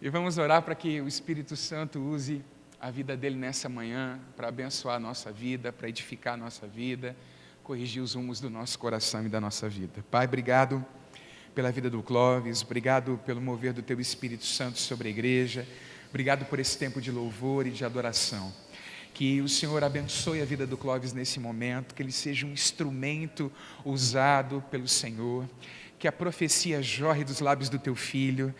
E vamos orar para que o Espírito Santo use a vida dele nessa manhã para abençoar a nossa vida, para edificar a nossa vida, corrigir os rumos do nosso coração e da nossa vida. Pai, obrigado pela vida do Clóvis, obrigado pelo mover do Teu Espírito Santo sobre a igreja, obrigado por esse tempo de louvor e de adoração. Que o Senhor abençoe a vida do Clóvis nesse momento, que ele seja um instrumento usado pelo Senhor, que a profecia jorre dos lábios do Teu Filho.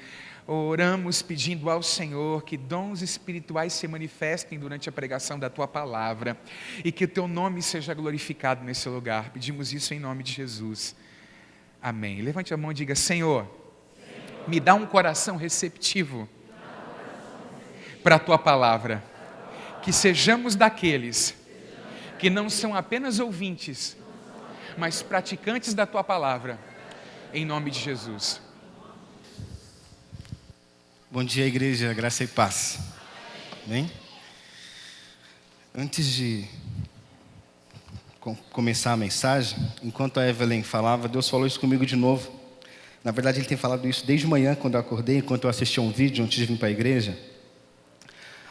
Oramos pedindo ao Senhor que dons espirituais se manifestem durante a pregação da Tua palavra e que o Teu nome seja glorificado nesse lugar. Pedimos isso em nome de Jesus. Amém. Levante a mão e diga: Senhor, me dá um coração receptivo para a Tua palavra. Que sejamos daqueles que não são apenas ouvintes, mas praticantes da Tua palavra, em nome de Jesus. Bom dia, igreja, graça e paz. Bem? Antes de começar a mensagem, enquanto a Evelyn falava, Deus falou isso comigo de novo. Na verdade, Ele tem falado isso desde manhã, quando eu acordei, enquanto eu assistia um vídeo antes de vir para a igreja.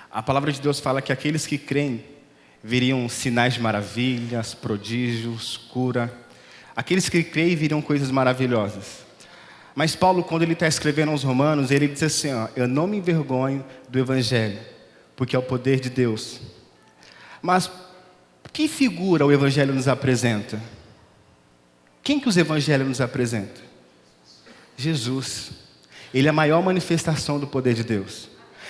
A palavra de Deus fala que aqueles que creem veriam sinais de maravilhas, prodígios, cura. Aqueles que creem veriam coisas maravilhosas. Mas Paulo, quando ele está escrevendo aos Romanos, ele diz assim, eu não me envergonho do Evangelho, porque é o poder de Deus. Mas que figura o Evangelho nos apresenta? Quem que os Evangelhos nos apresentam? Jesus. Ele é a maior manifestação do poder de Deus.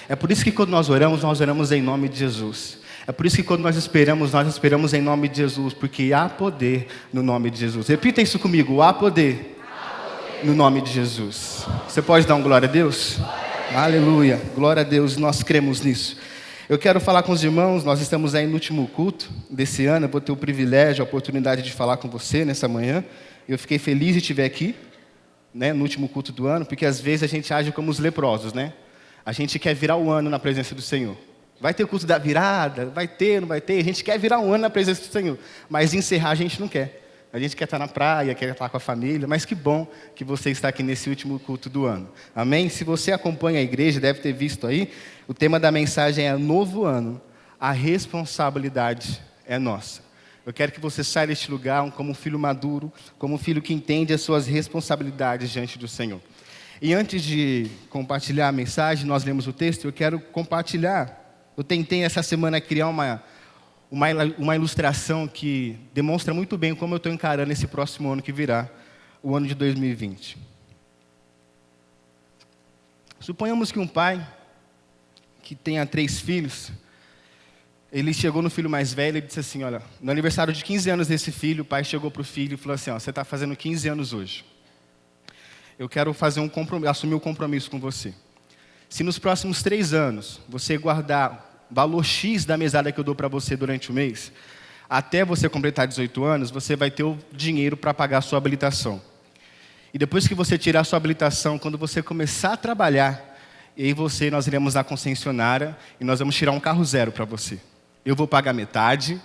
É por isso que quando nós oramos em nome de Jesus. É por isso que quando nós esperamos em nome de Jesus, porque há poder no nome de Jesus. Repita isso comigo, há poder no nome de Jesus. Você pode dar um glória a Deus? Aleluia, glória a Deus, nós cremos nisso. Eu quero falar com os irmãos, nós estamos aí no último culto desse ano, eu vou ter o privilégio, a oportunidade de falar com você nessa manhã. Eu fiquei feliz de estiver aqui, né, no último culto do ano, porque às vezes a gente age como os leprosos, né? A gente quer virar o ano na presença do Senhor. Vai ter o culto da virada, vai ter, não vai ter, a gente quer virar um ano na presença do Senhor, mas encerrar a gente não quer. A gente quer estar na praia, quer estar com a família, mas que bom que você está aqui nesse último culto do ano. Amém? Se você acompanha a igreja, deve ter visto aí, o tema da mensagem é Novo Ano, a responsabilidade é nossa. Eu quero que você saia deste lugar como um filho maduro, como um filho que entende as suas responsabilidades diante do Senhor. E antes de compartilhar a mensagem, nós lemos o texto, eu quero compartilhar. Eu tentei essa semana criar uma ilustração que demonstra muito bem como eu estou encarando esse próximo ano que virá, o ano de 2020. Suponhamos que um pai que tenha 3 filhos, ele chegou no filho mais velho e disse assim, olha, no aniversário de 15 anos desse filho, o pai chegou para o filho e falou assim, você está fazendo 15 anos hoje. Eu quero assumir um compromisso com você. Se nos próximos 3 anos você guardar valor X da mesada que eu dou para você durante o mês, até você completar 18 anos, você vai ter o dinheiro para pagar a sua habilitação. E depois que você tirar a sua habilitação, quando você começar a trabalhar, nós iremos na concessionária e nós vamos tirar um carro zero para você. Eu vou pagar metade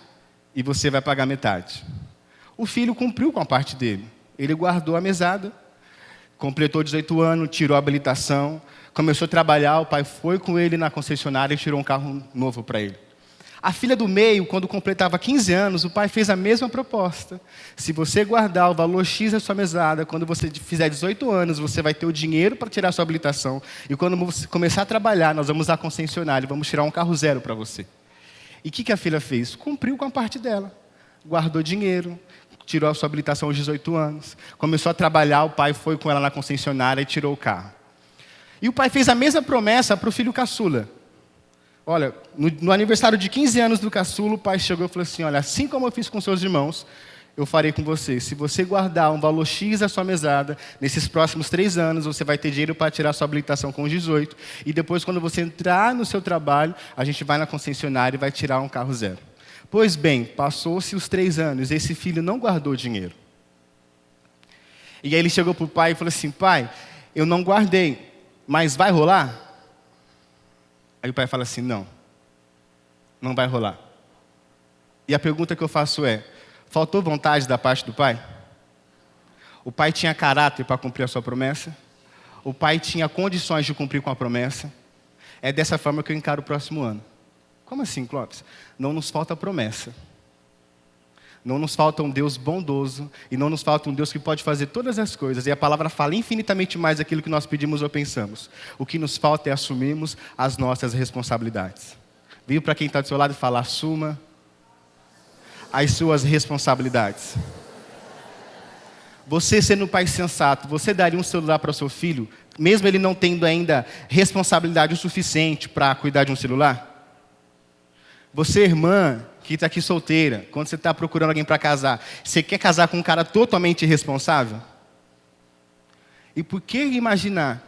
e você vai pagar metade. O filho cumpriu com a parte dele. Ele guardou a mesada, completou 18 anos, tirou a habilitação, começou a trabalhar, o pai foi com ele na concessionária e tirou um carro novo para ele. A filha do meio, quando completava 15 anos, o pai fez a mesma proposta. Se você guardar o valor X da sua mesada, quando você fizer 18 anos, você vai ter o dinheiro para tirar a sua habilitação. E quando você começar a trabalhar, nós vamos à concessionária e vamos tirar um carro zero para você. E o que a filha fez? Cumpriu com a parte dela. Guardou dinheiro, tirou a sua habilitação aos 18 anos. Começou a trabalhar, o pai foi com ela na concessionária e tirou o carro. E o pai fez a mesma promessa para o filho caçula. Olha, no aniversário de 15 anos do caçula, o pai chegou e falou assim, olha, assim como eu fiz com seus irmãos, eu farei com você. Se você guardar um valor X da sua mesada, nesses próximos 3 anos, você vai ter dinheiro para tirar sua habilitação com os 18. E depois, quando você entrar no seu trabalho, a gente vai na concessionária e vai tirar um carro zero. Pois bem, passou-se os 3 anos, esse filho não guardou dinheiro. E aí ele chegou para o pai e falou assim, pai, eu não guardei, mas vai rolar? Aí o pai fala assim, não vai rolar. E a pergunta que eu faço é, faltou vontade da parte do pai? O pai tinha caráter para cumprir a sua promessa? O pai tinha condições de cumprir com a promessa? É dessa forma que eu encaro o próximo ano. Como assim, Clóvis? Não nos falta promessa. Não nos falta um Deus bondoso e não nos falta um Deus que pode fazer todas as coisas. E a palavra fala infinitamente mais daquilo que nós pedimos ou pensamos. O que nos falta é assumirmos as nossas responsabilidades. Viu para quem está do seu lado e fala, assuma as suas responsabilidades. Você sendo um pai sensato, você daria um celular para o seu filho, mesmo ele não tendo ainda responsabilidade o suficiente para cuidar de um celular? Você, irmã, que está aqui solteira, quando você está procurando alguém para casar, você quer casar com um cara totalmente irresponsável? E por que imaginar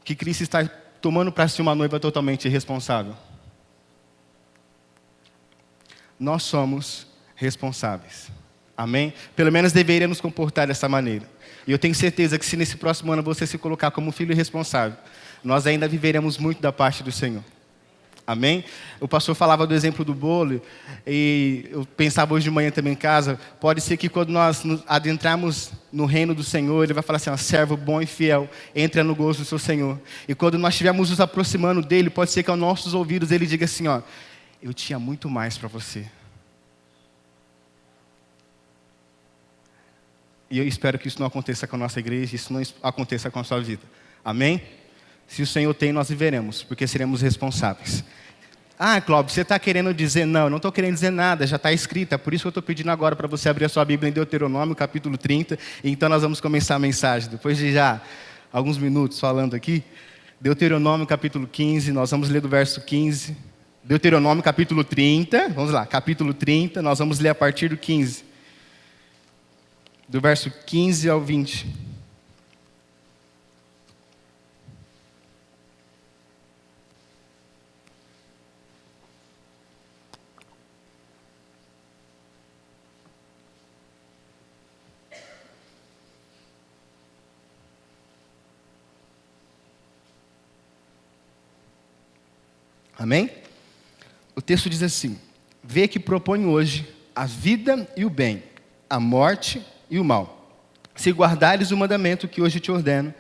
que Cristo está tomando para si uma noiva totalmente irresponsável? Nós somos responsáveis. Amém? Pelo menos deveria nos comportar dessa maneira. E eu tenho certeza que se nesse próximo ano você se colocar como filho responsável, nós ainda viveremos muito da parte do Senhor. Amém? O pastor falava do exemplo do bolo, e eu pensava hoje de manhã também em casa, pode ser que quando nós nos adentrarmos no reino do Senhor, Ele vai falar assim, ó, servo bom e fiel, entra no gozo do seu Senhor. E quando nós estivermos nos aproximando dEle, pode ser que aos nossos ouvidos Ele diga assim, ó, eu tinha muito mais para você. E eu espero que isso não aconteça com a nossa igreja, isso não aconteça com a sua vida. Amém? Se o Senhor tem, nós viveremos, porque seremos responsáveis. Ah, Clóvis, você está querendo dizer? Não, eu não estou querendo dizer nada, já está escrito. É por isso que eu estou pedindo agora para você abrir a sua Bíblia em Deuteronômio, capítulo 30. E então nós vamos começar a mensagem. Depois de já alguns minutos falando aqui. Deuteronômio, capítulo 15, nós vamos ler do verso 15. Deuteronômio, capítulo 30. Vamos lá, capítulo 30, nós vamos ler a partir do 15. Do verso 15 ao 20. Amém? O texto diz assim, vê que proponho hoje a vida e o bem, a morte e o mal. Se guardares o mandamento que hoje te ordeno,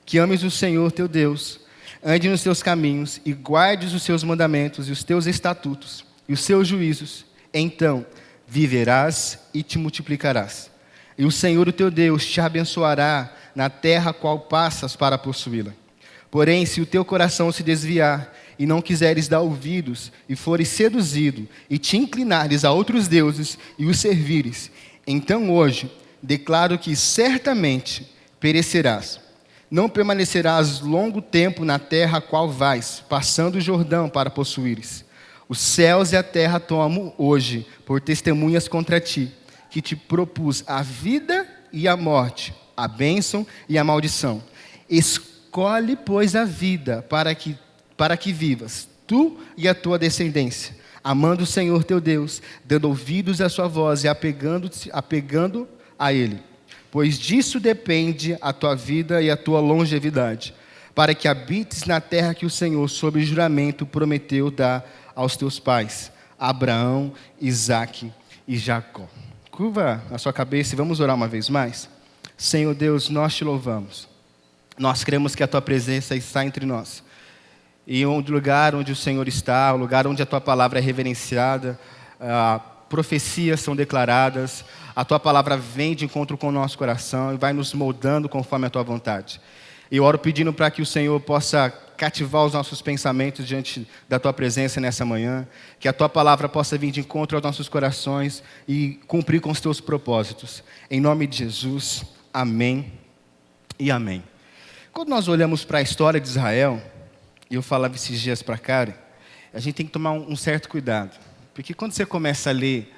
que ames o Senhor teu Deus, ande nos teus caminhos e guardes os seus mandamentos e os teus estatutos e os seus juízos, então viverás e te multiplicarás. E o Senhor o teu Deus te abençoará na terra a qual passas para possuí-la. Porém, se o teu coração se desviar e não quiseres dar ouvidos e fores seduzido e te inclinares a outros deuses e os servires, então hoje declaro que certamente perecerás. Não permanecerás longo tempo na terra a qual vais, passando o Jordão para possuíres. Os céus e a terra tomo hoje por testemunhas contra ti, que te propus a vida e a morte, a bênção e a maldição. Escolhe, pois, a vida para que vivas, tu e a tua descendência, amando o Senhor teu Deus, dando ouvidos à sua voz e apegando a Ele. Pois disso depende a tua vida e a tua longevidade, para que habites na terra que o Senhor, sob juramento, prometeu dar aos teus pais, Abraão, Isaque e Jacó. Curva a sua cabeça e vamos orar uma vez mais. Senhor Deus, nós te louvamos. Nós cremos que a tua presença está entre nós. E o lugar onde o Senhor está, o lugar onde a tua palavra é reverenciada, profecias são declaradas, a tua palavra vem de encontro com o nosso coração e vai nos moldando conforme a tua vontade. E eu oro pedindo para que o Senhor possa cativar os nossos pensamentos diante da tua presença nessa manhã, que a tua palavra possa vir de encontro aos nossos corações e cumprir com os teus propósitos. Em nome de Jesus, amém e amém. Quando nós olhamos para a história de Israel, e eu falava esses dias para a Karen, a gente tem que tomar um certo cuidado. Porque quando você começa a ler,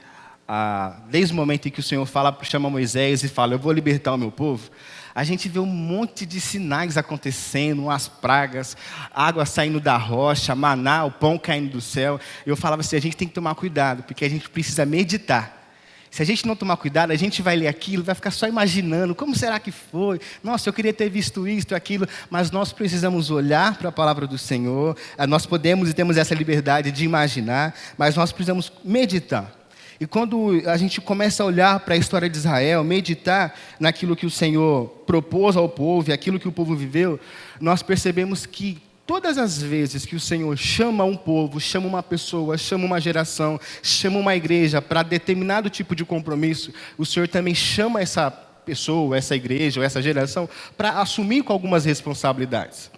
desde o momento em que o Senhor chama Moisés e fala, eu vou libertar o meu povo, a gente vê um monte de sinais acontecendo, as pragas, água saindo da rocha, maná, o pão caindo do céu. Eu falava assim, a gente tem que tomar cuidado, porque a gente precisa meditar. Se a gente não tomar cuidado, a gente vai ler aquilo, vai ficar só imaginando, como será que foi? Nossa, eu queria ter visto isso, aquilo, mas nós precisamos olhar para a palavra do Senhor, nós podemos e temos essa liberdade de imaginar, mas nós precisamos meditar. E quando a gente começa a olhar para a história de Israel, meditar naquilo que o Senhor propôs ao povo e aquilo que o povo viveu, nós percebemos que Todas as vezes que o Senhor chama um povo, chama uma pessoa, chama uma geração, chama uma igreja para determinado tipo de compromisso, o Senhor também chama essa pessoa, essa igreja ou essa geração para assumir com algumas responsabilidades.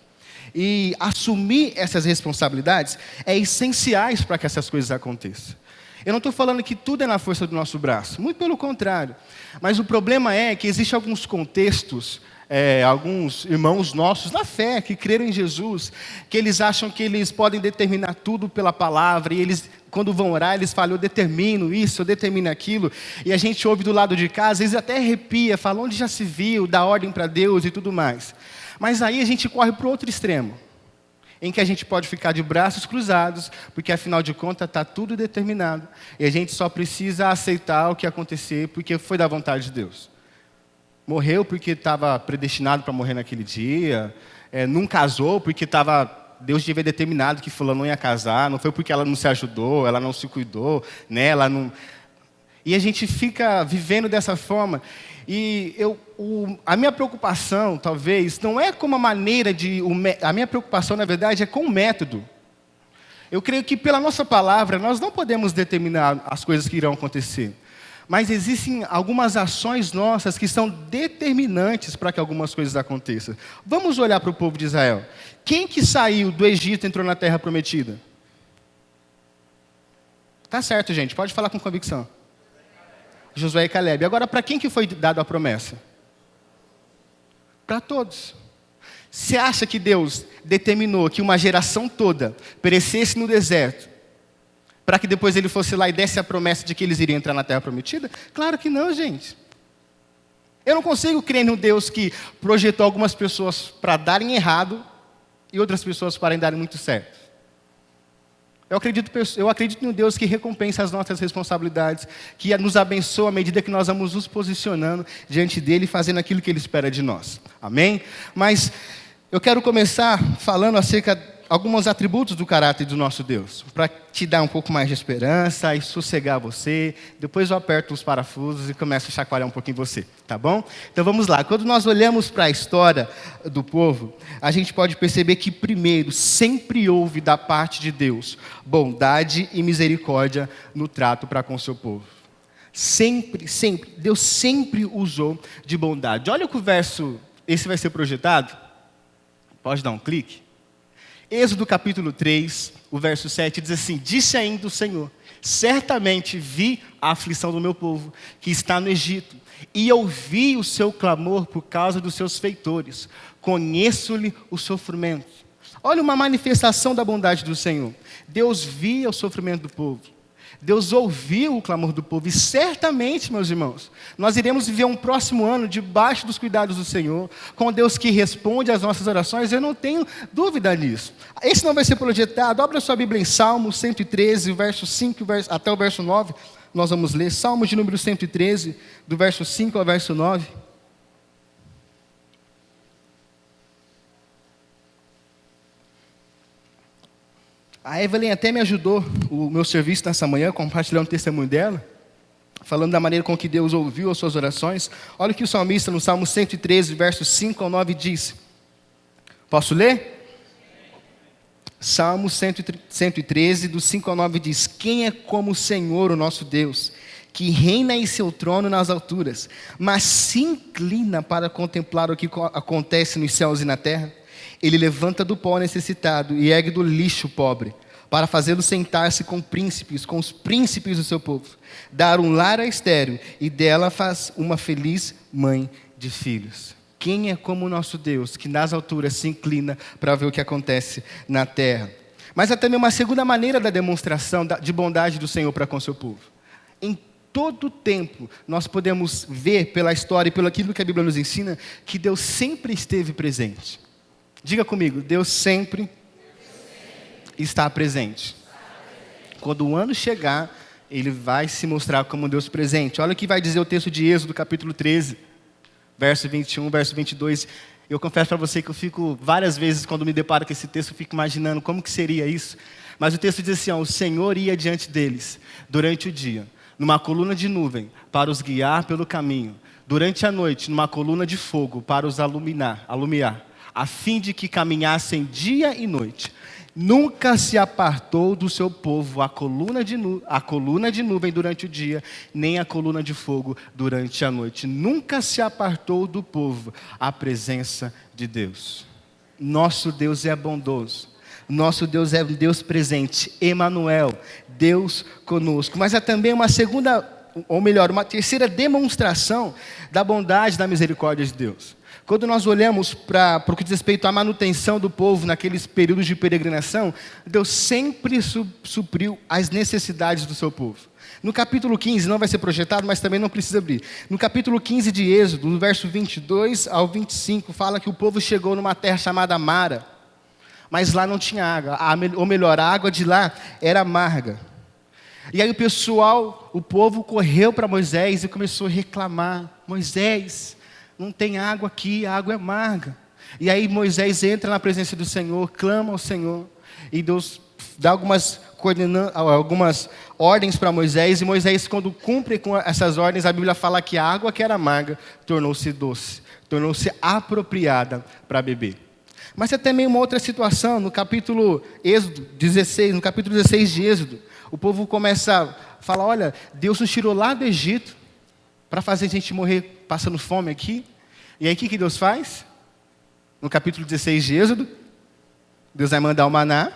E assumir essas responsabilidades é essenciais para que essas coisas aconteçam. Eu não estou falando que tudo é na força do nosso braço, muito pelo contrário. Mas o problema é que existem alguns contextos, alguns irmãos nossos na fé, que creram em Jesus, que eles acham que eles podem determinar tudo pela palavra, e eles, quando vão orar, eles falam, eu determino isso, eu determino aquilo, e a gente ouve do lado de casa, eles até arrepia, falam onde já se viu, dá ordem para Deus e tudo mais. Mas aí a gente corre para o outro extremo, em que a gente pode ficar de braços cruzados, porque afinal de contas está tudo determinado, e a gente só precisa aceitar o que acontecer, porque foi da vontade de Deus. Morreu porque estava predestinado para morrer naquele dia, não casou porque Deus devia determinado que fulano não ia casar, não foi porque ela não se ajudou, ela não se cuidou, né? E a gente fica vivendo dessa forma. E a minha preocupação, talvez, não é com a maneira a minha preocupação, na verdade, é com o método. Eu creio que pela nossa palavra, nós não podemos determinar as coisas que irão acontecer. Mas existem algumas ações nossas que são determinantes para que algumas coisas aconteçam. Vamos olhar para o povo de Israel. Quem que saiu do Egito e entrou na Terra Prometida? Tá certo, gente, pode falar com convicção. Josué e Caleb. Agora, para quem que foi dada a promessa? Para todos. Você acha que Deus determinou que uma geração toda perecesse no deserto, para que depois ele fosse lá e desse a promessa de que eles iriam entrar na Terra Prometida? Claro que não, gente. Eu não consigo crer num Deus que projetou algumas pessoas para darem errado e outras pessoas para darem muito certo. Eu acredito num Deus que recompensa as nossas responsabilidades, que nos abençoa à medida que nós vamos nos posicionando diante dele e fazendo aquilo que ele espera de nós. Amém? Mas eu quero começar falando acerca de alguns atributos do caráter do nosso Deus, para te dar um pouco mais de esperança e sossegar você. Depois eu aperto os parafusos e começo a chacoalhar um pouquinho você, tá bom? Então vamos lá. Quando nós olhamos para a história do povo, a gente pode perceber que primeiro, sempre houve da parte de Deus bondade e misericórdia no trato para com o seu povo. Sempre, sempre. Deus sempre usou de bondade. Olha que o verso, esse vai ser projetado. Pode dar um clique. Êxodo capítulo 3, o verso 7 diz assim: disse ainda o Senhor, certamente vi a aflição do meu povo, que está no Egito, e ouvi o seu clamor por causa dos seus feitores, conheço-lhe o sofrimento. Olha uma manifestação da bondade do Senhor. Deus via o sofrimento do povo, Deus ouviu o clamor do povo, e certamente, meus irmãos, nós iremos viver um próximo ano debaixo dos cuidados do Senhor, com Deus que responde às nossas orações. Eu não tenho dúvida nisso. Esse não vai ser projetado. Abra sua Bíblia em Salmo 113, verso 5 até o verso 9, nós vamos ler. Salmo de número 113, do verso 5 ao verso 9. A Evelyn até me ajudou, o meu serviço nessa manhã, compartilhando um testemunho dela, falando da maneira com que Deus ouviu as suas orações. Olha o que o salmista no Salmo 113, versos 5 ao 9 diz. Posso ler? Salmo 113, do 5 ao 9 diz: quem é como o Senhor, o nosso Deus, que reina em seu trono nas alturas, mas se inclina para contemplar o que acontece nos céus e na terra? Ele levanta do pó necessitado e ergue do lixo o pobre, para fazê-lo sentar-se com os príncipes do seu povo, dar um lar à estéril, e dela faz uma feliz mãe de filhos. Quem é como o nosso Deus, que nas alturas se inclina para ver o que acontece na terra? Mas há também uma segunda maneira da demonstração de bondade do Senhor para com o seu povo. Em todo o tempo, nós podemos ver pela história e pelo aquilo que a Bíblia nos ensina, que Deus sempre esteve presente. Diga comigo, Deus sempre está presente. Quando o ano chegar, Ele vai se mostrar como Deus presente. Olha o que vai dizer o texto de Êxodo, capítulo 13, verso 21, verso 22. Eu confesso para você que eu fico, várias vezes, quando me deparo com esse texto, eu fico imaginando como que seria isso. Mas o texto diz assim, o Senhor ia diante deles, durante o dia, numa coluna de nuvem, para os guiar pelo caminho. Durante a noite, numa coluna de fogo, para os alumiar. a fim de que caminhassem dia e noite. Nunca se apartou do seu povo a coluna de nuvem durante o dia, nem a coluna de fogo durante a noite. Nunca se apartou do povo a presença de Deus. Nosso Deus é bondoso. Nosso Deus é um Deus presente. Emanuel, Deus conosco. Mas é também uma segunda, ou melhor, uma terceira demonstração da bondade e da misericórdia de Deus. Quando nós olhamos para o que diz respeito à manutenção do povo naqueles períodos de peregrinação, Deus sempre supriu as necessidades do seu povo. No capítulo 15, não vai ser projetado, mas também não precisa abrir. No capítulo 15 de Êxodo, do verso 22 ao 25, fala que o povo chegou numa terra chamada Mara, mas lá não tinha água, ou melhor, a água de lá era amarga. E aí o povo correu para Moisés e começou a reclamar: Moisés, não tem água aqui, a água é amarga. E aí Moisés entra na presença do Senhor, clama ao Senhor, e Deus dá algumas ordens para Moisés, e Moisés, quando cumpre com essas ordens, a Bíblia fala que a água que era amarga tornou-se doce, tornou-se apropriada para beber. Mas é também uma outra situação, no capítulo 16 de Êxodo, o povo começa a falar: olha, Deus nos tirou lá do Egito para fazer a gente morrer passando fome aqui. E aí o que Deus faz? No capítulo 16 de Êxodo, Deus vai mandar o maná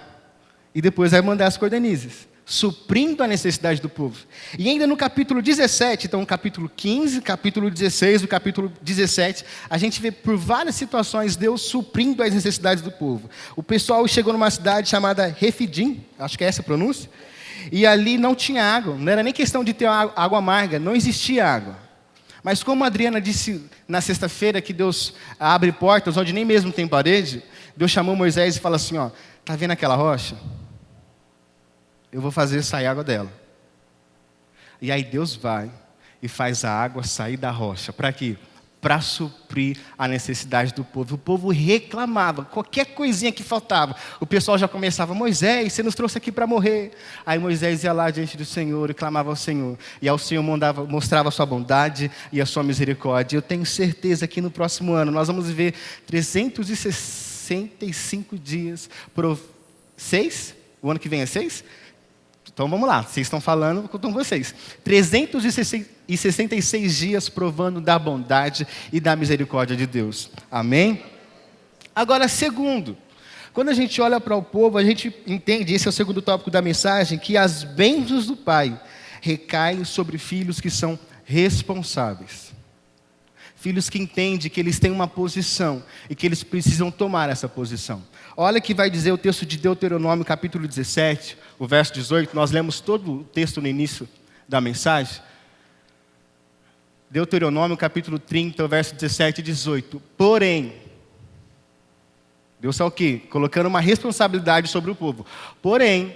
e depois vai mandar as cordonizes, suprindo a necessidade do povo. E ainda no capítulo 17, então capítulo 15, capítulo 16, o capítulo 17, a gente vê por várias situações Deus suprindo as necessidades do povo. O pessoal chegou numa cidade chamada Refidim, acho que é essa a pronúncia, e ali não tinha água, não era nem questão de ter água amarga, não existia água. Mas como a Adriana disse na sexta-feira que Deus abre portas onde nem mesmo tem parede, Deus chamou Moisés e fala assim: ó, tá vendo aquela rocha? Eu vou fazer sair água dela. E aí Deus vai e faz a água sair da rocha. Para quê? Para suprir a necessidade do povo. O povo reclamava, qualquer coisinha que faltava, o pessoal já começava: Moisés, você nos trouxe aqui para morrer. Aí Moisés ia lá diante do Senhor e clamava ao Senhor, e ao Senhor mostrava a sua bondade e a sua misericórdia. Eu tenho certeza que no próximo ano nós vamos viver 365 dias, 6? O ano que vem é 6? Então vamos lá, vocês estão falando, eu conto com vocês. 366 dias provando da bondade e da misericórdia de Deus. Amém? Agora, segundo, quando a gente olha para o povo, a gente entende, esse é o segundo tópico da mensagem, que as bênçãos do Pai recaem sobre filhos que são responsáveis. Filhos que entendem que eles têm uma posição e que eles precisam tomar essa posição. Olha que vai dizer o texto de Deuteronômio, capítulo 17, o verso 18. Nós lemos todo o texto no início da mensagem. Deuteronômio, capítulo 30, o verso 17 e 18. Porém, Deus está o quê? Colocando uma responsabilidade sobre o povo. Porém,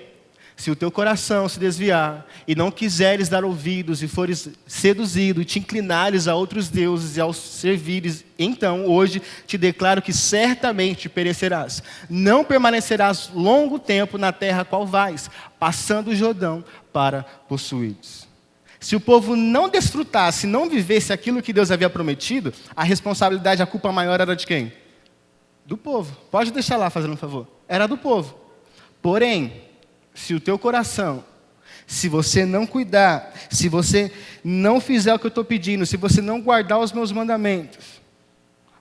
se o teu coração se desviar e não quiseres dar ouvidos e fores seduzido e te inclinares a outros deuses e aos servires, então hoje te declaro que certamente perecerás. Não permanecerás longo tempo na terra a qual vais, passando o Jordão para possuí-los. Se o povo não desfrutasse, não vivesse aquilo que Deus havia prometido, a responsabilidade, a culpa maior era de quem? Do povo. Pode deixar lá, fazendo um favor. Era do povo. Porém, se o teu coração, se você não cuidar, se você não fizer o que eu estou pedindo, se você não guardar os meus mandamentos,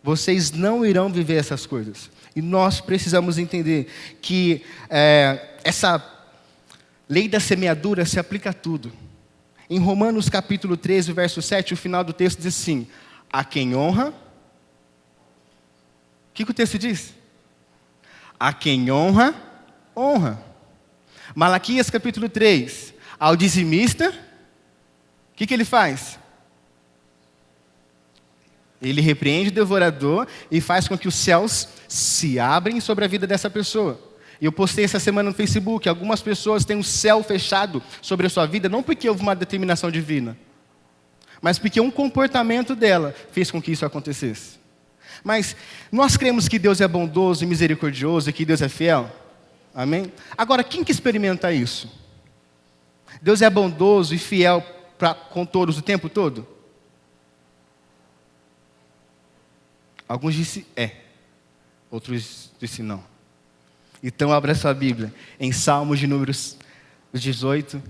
vocês não irão viver essas coisas. E nós precisamos entender que essa lei da semeadura se aplica a tudo. Em Romanos capítulo 13, verso 7, o final do texto diz assim: a quem honra... O que o texto diz? A quem honra, honra. Malaquias capítulo 3, ao dizimista, o que ele faz? Ele repreende o devorador e faz com que os céus se abrem sobre a vida dessa pessoa. E eu postei essa semana no Facebook, algumas pessoas têm o céu fechado sobre a sua vida, não porque houve uma determinação divina, mas porque um comportamento dela fez com que isso acontecesse. Mas nós cremos que Deus é bondoso e misericordioso e que Deus é fiel. Amém? Agora, quem que experimenta isso? Deus é bondoso e fiel com todos o tempo todo? Alguns dizem Outros disseram não. Então abra sua Bíblia em Salmos de números 18.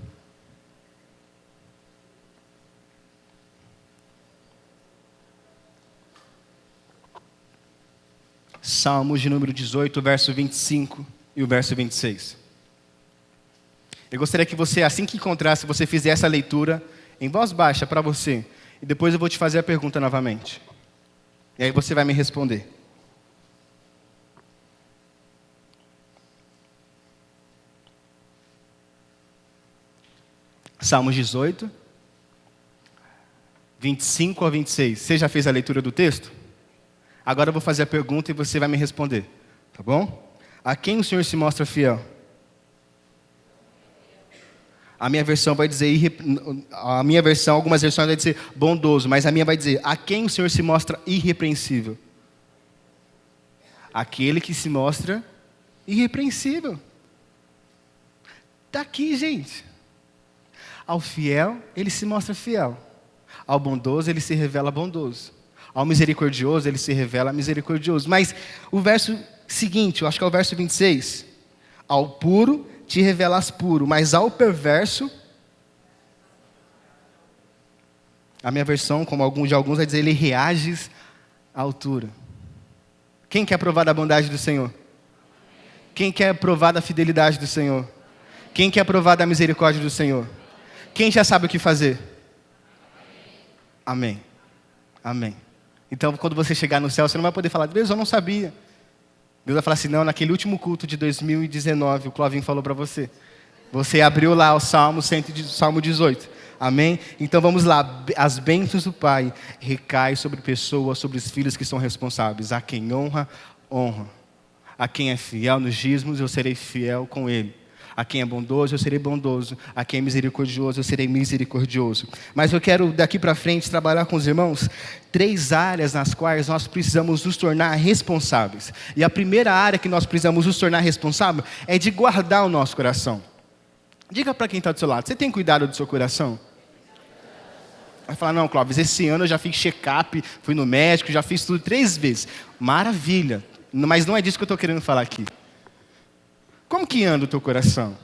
Salmos de número 18, o verso 25 e o verso 26. Eu gostaria que você, assim que encontrasse, você fizesse a leitura em voz baixa para você. E depois eu vou te fazer a pergunta novamente. E aí você vai me responder. Salmos 18, 25 a 26. Você já fez a leitura do texto? Agora eu vou fazer a pergunta e você vai me responder. Tá bom? A quem o Senhor se mostra fiel? A minha versão vai dizer, algumas versões vai dizer bondoso, mas a minha vai dizer, a quem o Senhor se mostra irrepreensível? Aquele que se mostra irrepreensível. Está aqui, gente. Ao fiel, ele se mostra fiel. Ao bondoso, ele se revela bondoso. Ao misericordioso, ele se revela misericordioso. Mas o verso seguinte, eu acho que é o verso 26. Ao puro, te revelas puro, mas ao perverso... A minha versão, como de alguns, vai dizer, ele reages à altura. Quem quer provar da bondade do Senhor? Quem quer provar da fidelidade do Senhor? Quem quer provar da misericórdia do Senhor? Quem já sabe o que fazer? Amém. Amém. Então, quando você chegar no céu, você não vai poder falar, Deus, eu não sabia. Deus vai falar assim, não, naquele último culto de 2019, o Clovinho falou para você. Você abriu lá o Salmo 18. Amém? Então vamos lá. As bênçãos do Pai recaem sobre pessoas, sobre os filhos que são responsáveis. A quem honra, honra. A quem é fiel nos dízimos, eu serei fiel com ele. A quem é bondoso, eu serei bondoso. A quem é misericordioso, eu serei misericordioso. Mas eu quero, daqui para frente, trabalhar com os irmãos 3 áreas nas quais nós precisamos nos tornar responsáveis. E a primeira área que nós precisamos nos tornar responsáveis é de guardar o nosso coração. Diga para quem está do seu lado, você tem cuidado do seu coração? Vai falar, não, Clóvis, esse ano eu já fiz check-up, fui no médico, já fiz tudo 3 vezes. Maravilha, mas não é disso que eu estou querendo falar aqui. Como que anda o teu coração?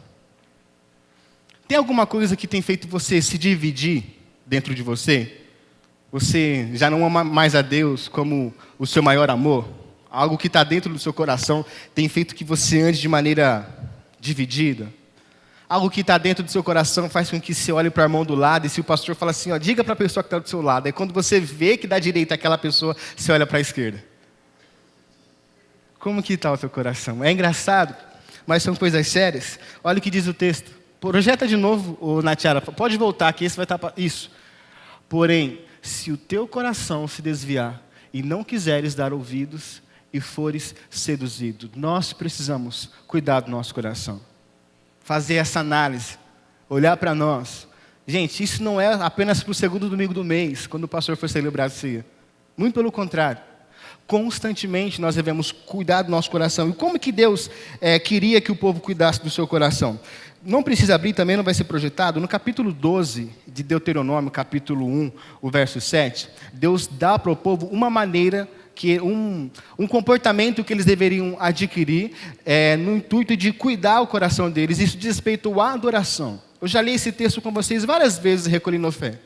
Tem alguma coisa que tem feito você se dividir dentro de você? Você já não ama mais a Deus como o seu maior amor? Algo que está dentro do seu coração tem feito que você ande de maneira dividida? Algo que está dentro do seu coração faz com que você olhe para o irmão do lado e se o pastor fala assim, ó, diga para a pessoa que está do seu lado. Aí quando você vê que dá direita aquela pessoa, você olha para a esquerda. Como que está o teu coração? É engraçado, mas são coisas sérias. Olha o que diz o texto. Projeta de novo, Natiara. Pode voltar aqui, esse vai estar... Isso. Porém, se o teu coração se desviar e não quiseres dar ouvidos e fores seduzido, nós precisamos cuidar do nosso coração. Fazer essa análise. Olhar para nós. Gente, isso não é apenas para o segundo domingo do mês, quando o pastor for celebrar a ceia. Muito pelo contrário. Constantemente nós devemos cuidar do nosso coração. E como que Deus queria que o povo cuidasse do seu coração? Não precisa abrir, também não vai ser projetado. No capítulo 12 de Deuteronômio, capítulo 1, o verso 7, Deus dá para o povo uma maneira, um comportamento que eles deveriam adquirir no intuito de cuidar o coração deles. Isso diz respeito à adoração. Eu já li esse texto com vocês várias vezes recolhendo oferta.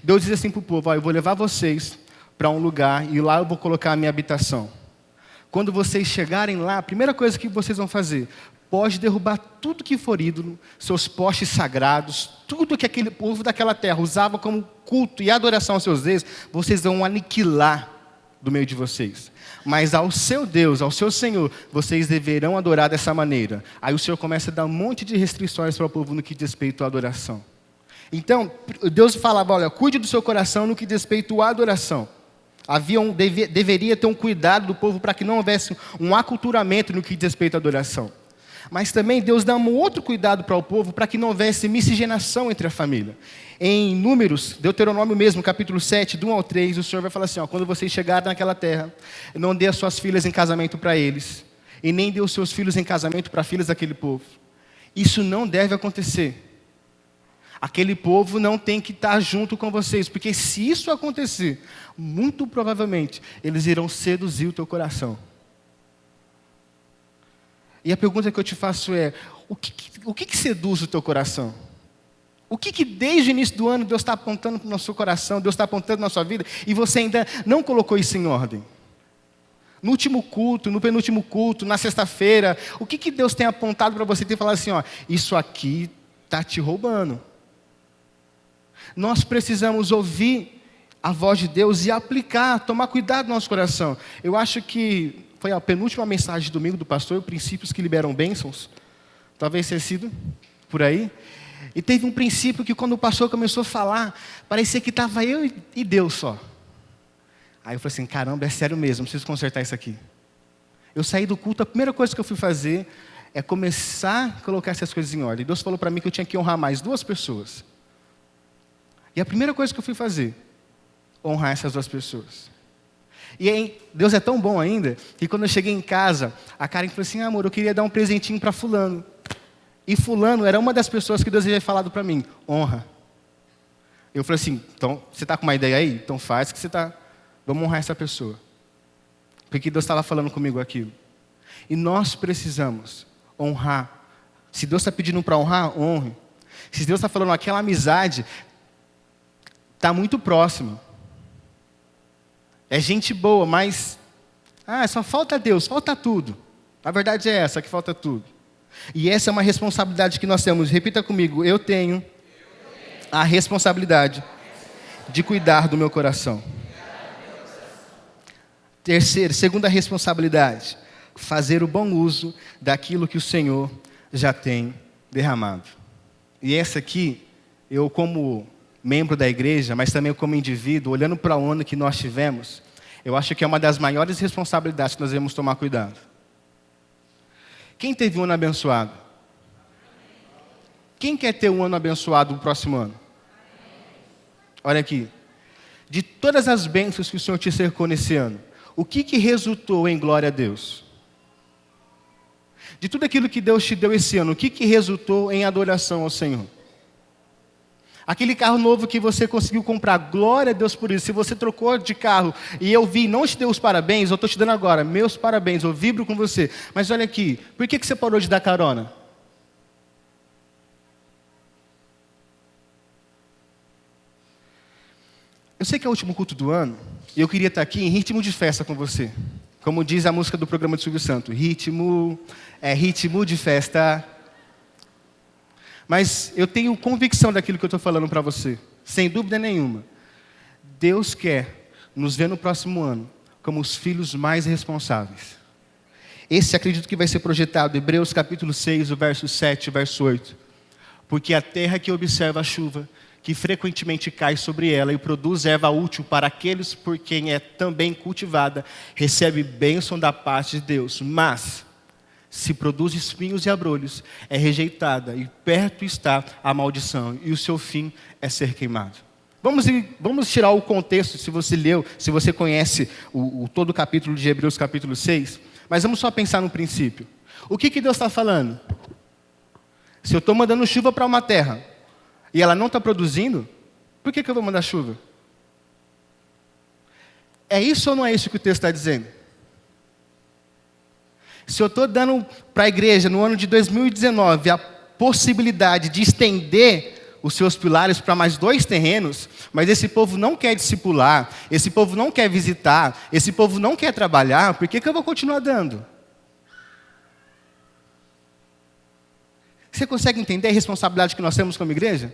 Deus diz assim para o povo, eu vou levar vocês para um lugar e lá eu vou colocar a minha habitação. Quando vocês chegarem lá, a primeira coisa que vocês vão fazer, pode derrubar tudo que for ídolo, seus postes sagrados, tudo que aquele povo daquela terra usava como culto e adoração aos seus deuses, vocês vão aniquilar do meio de vocês. Mas ao seu Deus, ao seu Senhor, vocês deverão adorar dessa maneira. Aí o Senhor começa a dar um monte de restrições para o povo no que diz respeito à adoração. Então, Deus falava, olha, cuide do seu coração no que diz respeito à adoração. Deveria ter um cuidado do povo para que não houvesse um aculturamento no que diz respeito à adoração. Mas também Deus dá um outro cuidado para o povo para que não houvesse miscigenação entre a família. Em Números, Deuteronômio mesmo, capítulo 7, do 1 ao 3, o Senhor vai falar assim, quando vocês chegarem naquela terra, não dê as suas filhas em casamento para eles, e nem dê os seus filhos em casamento para filhas daquele povo. Isso não deve acontecer. Aquele povo não tem que estar junto com vocês, porque se isso acontecer, muito provavelmente, eles irão seduzir o teu coração. E a pergunta que eu te faço é, o que seduz o teu coração? O que desde o início do ano Deus está apontando no seu coração, Deus está apontando na sua vida, e você ainda não colocou isso em ordem? No último culto, no penúltimo culto, na sexta-feira, o que Deus tem apontado para você ter falado assim, ó, isso aqui está te roubando. Nós precisamos ouvir a voz de Deus e aplicar, tomar cuidado no nosso coração. Eu acho que foi a penúltima mensagem de domingo do pastor, princípios que liberam bênçãos. Talvez tenha sido por aí. E teve um princípio que quando o pastor começou a falar, parecia que estava eu e Deus só. Aí eu falei assim, caramba, é sério mesmo, preciso consertar isso aqui. Eu saí do culto, a primeira coisa que eu fui fazer é começar a colocar essas coisas em ordem. Deus falou para mim que eu tinha que honrar mais 2 pessoas. E a primeira coisa que eu fui fazer, honrar essas 2 pessoas. E aí, Deus é tão bom ainda, que quando eu cheguei em casa, a Karen falou assim, amor, eu queria dar um presentinho para fulano. E fulano era uma das pessoas que Deus havia falado para mim, honra. Eu falei assim, então, você está com uma ideia aí? Então faz que você está... Vamos honrar essa pessoa. Porque Deus estava falando comigo aquilo. E nós precisamos honrar. Se Deus está pedindo para honrar, honre. Se Deus está falando aquela amizade, está muito próximo. É gente boa, mas... só falta Deus, falta tudo. A verdade é essa, que falta tudo. E essa é uma responsabilidade que nós temos. Repita comigo, eu tenho a responsabilidade de cuidar do meu coração. Segunda responsabilidade, fazer o bom uso daquilo que o Senhor já tem derramado. E essa aqui, eu como membro da igreja, mas também como indivíduo, olhando para o ano que nós tivemos, eu acho que é uma das maiores responsabilidades que nós devemos tomar cuidado. Quem teve um ano abençoado? Quem quer ter um ano abençoado no próximo ano? Olha aqui. De todas as bênçãos que o Senhor te cercou nesse ano, o que resultou em glória a Deus? De tudo aquilo que Deus te deu esse ano, o que resultou em adoração ao Senhor? Aquele carro novo que você conseguiu comprar, glória a Deus por isso. Se você trocou de carro e eu vi, não te dei os parabéns, eu estou te dando agora, meus parabéns, eu vibro com você. Mas olha aqui, por que você parou de dar carona? Eu sei que é o último culto do ano, e eu queria estar aqui em ritmo de festa com você. Como diz a música do programa de Silvio Santos, ritmo de festa. Mas eu tenho convicção daquilo que eu estou falando para você, sem dúvida nenhuma. Deus quer nos ver no próximo ano como os filhos mais responsáveis. Esse acredito que vai ser projetado, Hebreus capítulo 6, o verso 7, o verso 8. Porque a terra que observa a chuva, que frequentemente cai sobre ela e produz erva útil para aqueles por quem é também cultivada, recebe bênção da parte de Deus. Mas, se produz espinhos e abrolhos, é rejeitada e perto está a maldição e o seu fim é ser queimado. Vamos tirar o contexto, se você leu, se você conhece todo o capítulo de Hebreus capítulo 6, mas vamos só pensar no princípio. O que Deus está falando? Se eu estou mandando chuva para uma terra e ela não está produzindo, por que eu vou mandar chuva? É isso ou não é isso que o texto está dizendo? Se eu estou dando para a igreja, no ano de 2019, a possibilidade de estender os seus pilares para mais 2 terrenos, mas esse povo não quer discipular, esse povo não quer visitar, esse povo não quer trabalhar, por que eu vou continuar dando? Você consegue entender a responsabilidade que nós temos como igreja?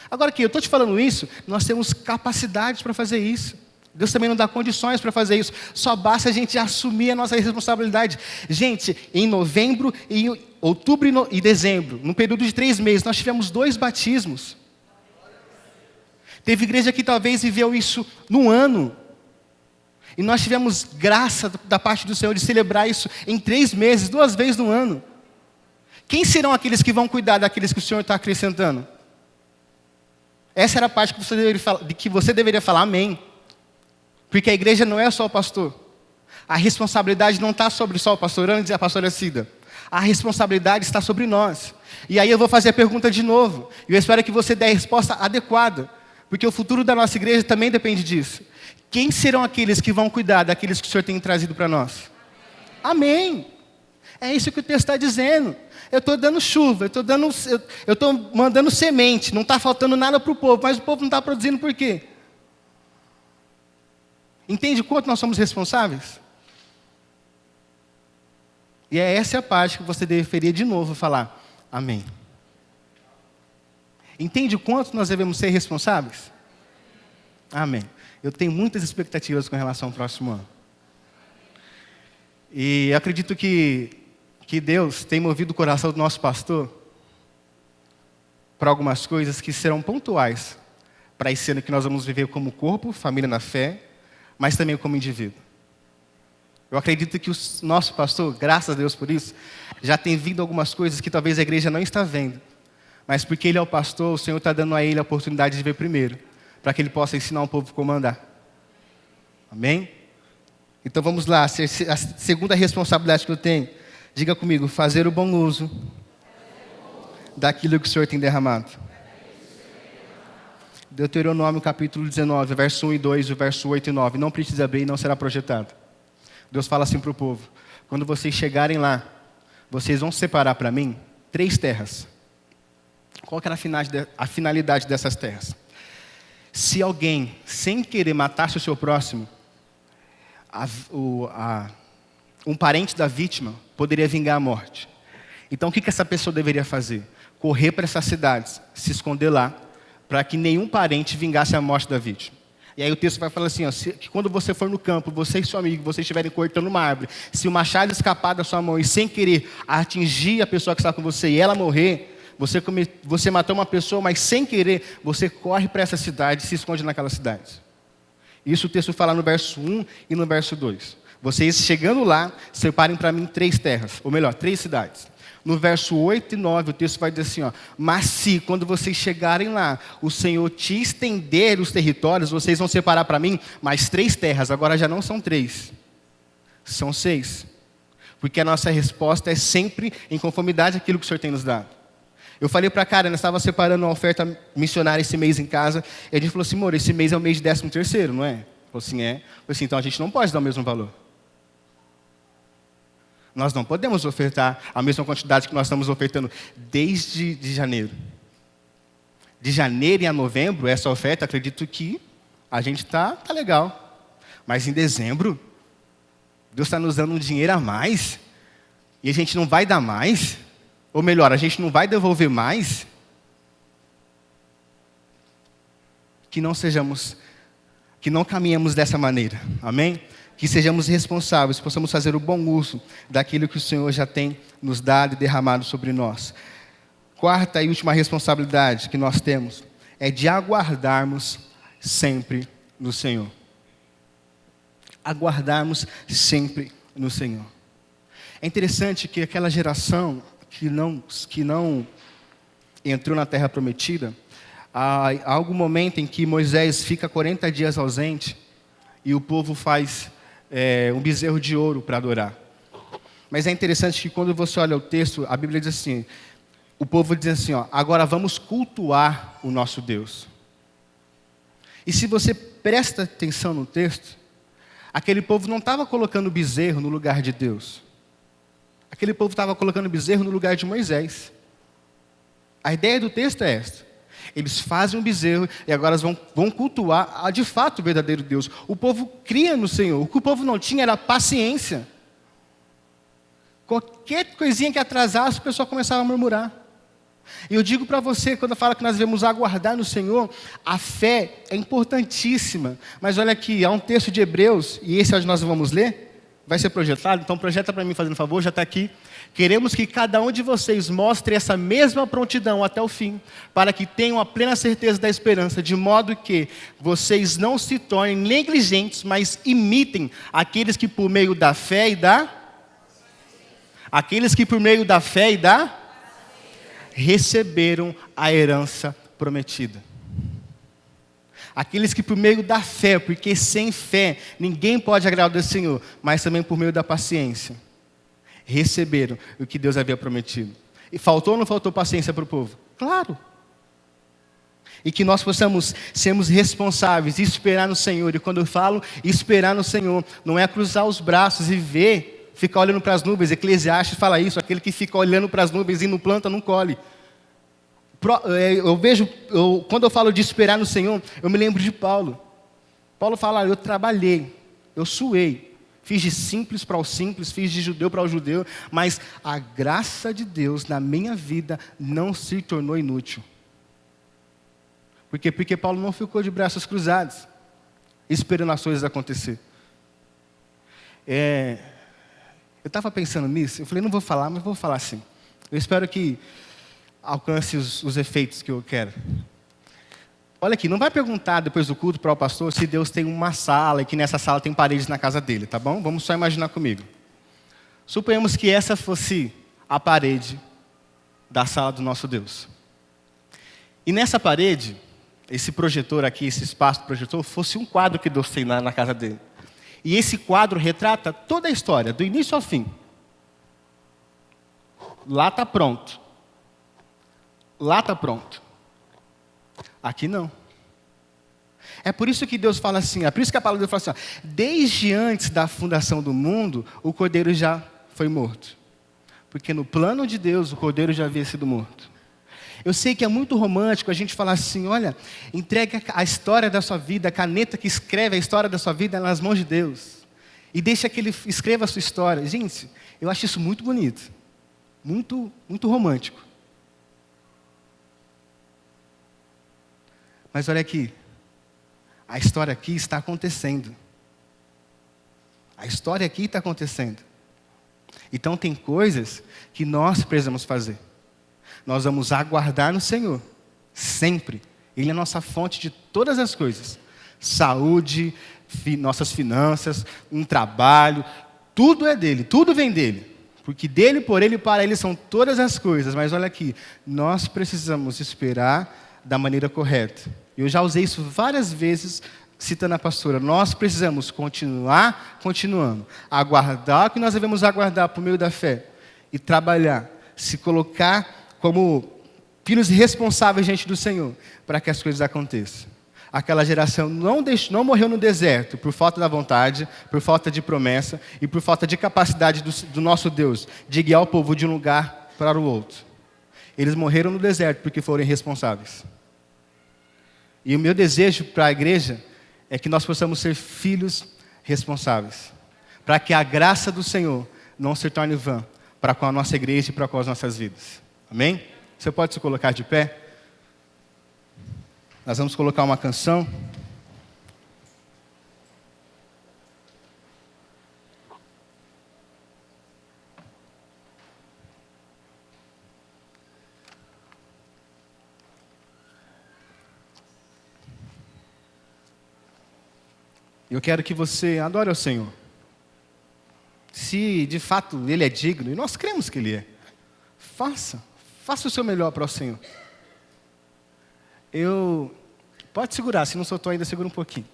Agora que eu estou te falando isso, nós temos capacidade para fazer isso. Deus também não dá condições para fazer isso. Só basta a gente assumir a nossa responsabilidade. Gente, em novembro, em outubro e dezembro, num período de 3 meses, nós tivemos 2 batismos. Teve igreja que talvez viveu isso num ano. E nós tivemos graça da parte do Senhor de celebrar isso em 3 meses, 2 vezes no ano. Quem serão aqueles que vão cuidar daqueles que o Senhor está acrescentando? Essa era a parte que você deveria falar amém. Porque a igreja não é só o pastor. A responsabilidade não está sobre só o pastor Andes e a pastora Cida. A responsabilidade está sobre nós. E aí eu vou fazer a pergunta de novo. E eu espero que você dê a resposta adequada. Porque o futuro da nossa igreja também depende disso. Quem serão aqueles que vão cuidar daqueles que o Senhor tem trazido para nós? Amém. É isso que o texto está dizendo. Eu estou dando chuva, eu estou mandando semente, não está faltando nada para o povo, mas o povo não está produzindo por quê? Entende quanto nós somos responsáveis? E é essa a parte que você deveria de novo falar, amém. Entende o quanto nós devemos ser responsáveis? Amém. Eu tenho muitas expectativas com relação ao próximo ano. E acredito que Deus tem movido o coração do nosso pastor para algumas coisas que serão pontuais para esse ano que nós vamos viver como corpo, família na fé, mas também como indivíduo. Eu acredito que o nosso pastor, graças a Deus por isso, já tem vindo algumas coisas que talvez a igreja não está vendo. Mas porque ele é o pastor, o Senhor está dando a ele a oportunidade de ver primeiro, para que ele possa ensinar o povo como andar. Amém? Então vamos lá, a segunda responsabilidade que eu tenho, diga comigo, fazer o bom uso daquilo que o Senhor tem derramado. Deuteronômio capítulo 19, verso 1 e 2, o verso 8 e 9, não precisa abrir e não será projetado. Deus fala assim para o povo, quando vocês chegarem lá, vocês vão separar para mim 3 terras. Qual que era a finalidade dessas terras? Se alguém, sem querer, matasse o seu próximo, um parente da vítima poderia vingar a morte. Então o que essa pessoa deveria fazer? Correr para essas cidades, se esconder lá, para que nenhum parente vingasse a morte da vítima. E aí o texto vai falar assim, que quando você for no campo, você e seu amigo, vocês estiverem cortando uma árvore, se o machado escapar da sua mão e sem querer atingir a pessoa que está com você e ela morrer, você matou uma pessoa, mas sem querer, você corre para essa cidade e se esconde naquela cidade. Isso o texto fala no verso 1 e no verso 2. Vocês chegando lá, separem para mim 3 terras, ou melhor, 3 cidades. No verso 8 e 9, o texto vai dizer assim, mas se quando vocês chegarem lá, o Senhor te estender os territórios, vocês vão separar para mim mais 3 terras, agora já não são 3, são 6. Porque a nossa resposta é sempre em conformidade àquilo que o Senhor tem nos dado. Eu falei para a Karen, nós estávamos separando uma oferta missionária esse mês em casa, e a gente falou assim, amor, esse mês é o mês de 13º, não é? Falou assim, é. Eu falei assim, então a gente não pode dar o mesmo valor. Nós não podemos ofertar a mesma quantidade que nós estamos ofertando desde janeiro. De janeiro a novembro, essa oferta, acredito que a gente tá legal. Mas em dezembro, Deus está nos dando um dinheiro a mais, e a gente não vai dar mais, ou melhor, a gente não vai devolver mais, que não caminhamos dessa maneira, amém? Que sejamos responsáveis, possamos fazer o bom uso daquilo que o Senhor já tem nos dado e derramado sobre nós. 4ª e última responsabilidade que nós temos é de aguardarmos sempre no Senhor. Aguardarmos sempre no Senhor. É interessante que aquela geração que não entrou na terra prometida, há algum momento em que Moisés fica 40 dias ausente e o povo faz um bezerro de ouro para adorar. Mas é interessante que quando você olha o texto, a Bíblia diz assim, o povo diz assim, agora vamos cultuar o nosso Deus. E se você presta atenção no texto, aquele povo não estava colocando bezerro no lugar de Deus. Aquele povo estava colocando bezerro no lugar de Moisés. A ideia do texto é esta. Eles fazem um bezerro e agora vão cultuar de fato o verdadeiro Deus. O povo cria no Senhor. O que o povo não tinha era paciência. Qualquer coisinha que atrasasse, o pessoal começava a murmurar. E eu digo para você, quando eu falo que nós devemos aguardar no Senhor, a fé é importantíssima. Mas olha aqui, há um texto de Hebreus, e esse é onde nós vamos ler, vai ser projetado, então projeta para mim fazendo favor, já está aqui. Queremos que cada um de vocês mostre essa mesma prontidão até o fim, para que tenham a plena certeza da esperança, de modo que vocês não se tornem negligentes, mas imitem aqueles que por meio da fé e receberam a herança prometida. Aqueles que por meio da fé, porque sem fé ninguém pode agradar ao Senhor, mas também por meio da paciência, receberam o que Deus havia prometido. E faltou ou não faltou paciência para o povo? Claro. E que nós possamos sermos responsáveis e esperar no Senhor. E quando eu falo esperar no Senhor, não é cruzar os braços e ver ficar olhando para as nuvens. Eclesiastes fala isso, aquele que fica olhando para as nuvens e não planta, não colhe. Quando eu falo de esperar no Senhor, eu me lembro de Paulo. Paulo fala, eu trabalhei, eu suei, fiz de simples para o simples, fiz de judeu para o judeu, mas a graça de Deus na minha vida não se tornou inútil. Por quê? Porque Paulo não ficou de braços cruzados, esperando as coisas acontecer. Eu estava pensando nisso, eu falei, não vou falar, mas vou falar assim. Eu espero que alcance os efeitos que eu quero. Olha aqui, não vai perguntar depois do culto para o pastor se Deus tem uma sala e que nessa sala tem paredes na casa dele, tá bom? Vamos só imaginar comigo. Suponhamos que essa fosse a parede da sala do nosso Deus. E nessa parede, esse projetor aqui, esse espaço do projetor, fosse um quadro que Deus tem na casa dele. E esse quadro retrata toda a história, do início ao fim. Lá está pronto. Lá está pronto. Aqui não. É por isso que Deus fala assim, é por isso que a palavra de Deus fala assim, desde antes da fundação do mundo, o cordeiro já foi morto. Porque no plano de Deus, o cordeiro já havia sido morto. Eu sei que é muito romântico a gente falar assim, olha, entregue a história da sua vida, a caneta que escreve a história da sua vida nas mãos de Deus. E deixa que Ele escreva a sua história. Gente, eu acho isso muito bonito. Muito, muito romântico. Mas olha aqui, a história aqui está acontecendo. A história aqui está acontecendo. Então tem coisas que nós precisamos fazer. Nós vamos aguardar no Senhor, sempre. Ele é a nossa fonte de todas as coisas. Saúde, nossas finanças, um trabalho, tudo é dele, tudo vem dele. Porque dele, por ele e para ele são todas as coisas. Mas olha aqui, nós precisamos esperar da maneira correta. Eu já usei isso várias vezes, citando a pastora. Nós precisamos continuando. Aguardar o que nós devemos aguardar por meio da fé. E trabalhar, se colocar como filhos responsáveis diante do Senhor, para que as coisas aconteçam. Aquela geração não morreu no deserto por falta da vontade, por falta de promessa e por falta de capacidade do nosso Deus de guiar o povo de um lugar para o outro. Eles morreram no deserto porque foram irresponsáveis. E o meu desejo para a igreja é que nós possamos ser filhos responsáveis, para que a graça do Senhor não se torne vã para com a nossa igreja e para com as nossas vidas. Amém? Você pode se colocar de pé? Nós vamos colocar uma canção. Eu quero que você adore ao Senhor. Se de fato Ele é digno, e nós cremos que Ele é, faça o seu melhor para o Senhor. Pode segurar, se não soltou ainda, segura um pouquinho.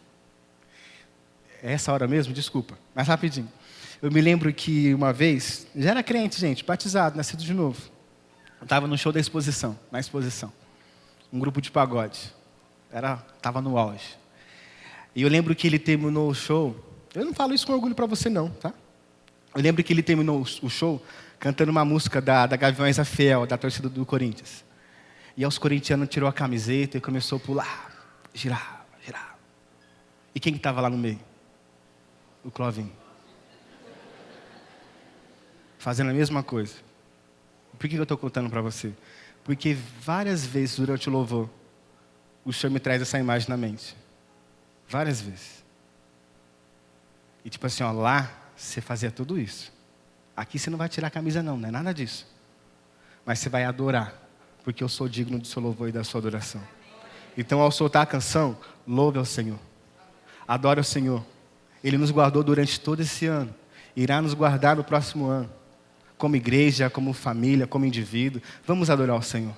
É essa hora mesmo? Desculpa, mas rapidinho. Eu me lembro que uma vez, já era crente, gente, batizado, nascido de novo. Eu estava no show da exposição, na exposição. Um grupo de pagode. Estava no auge. E eu lembro que ele terminou o show. Eu não falo isso com orgulho para você não, tá? Eu lembro que ele terminou o show cantando uma música da Gaviões a Fiel, da torcida do Corinthians. E aí os corintianos tirou a camiseta e começou a pular, girar. E quem estava lá no meio? O Clovinho. Fazendo a mesma coisa. Por que eu estou contando para você? Porque várias vezes durante o louvor, o Senhor me traz essa imagem na mente. Várias vezes. E tipo assim, ó, lá você fazia tudo isso. Aqui você não vai tirar a camisa não é nada disso. Mas você vai adorar, porque eu sou digno do seu louvor e da sua adoração. Então ao soltar a canção, louve ao Senhor. Adore ao Senhor. Ele nos guardou durante todo esse ano. Irá nos guardar no próximo ano. Como igreja, como família, como indivíduo. Vamos adorar ao Senhor.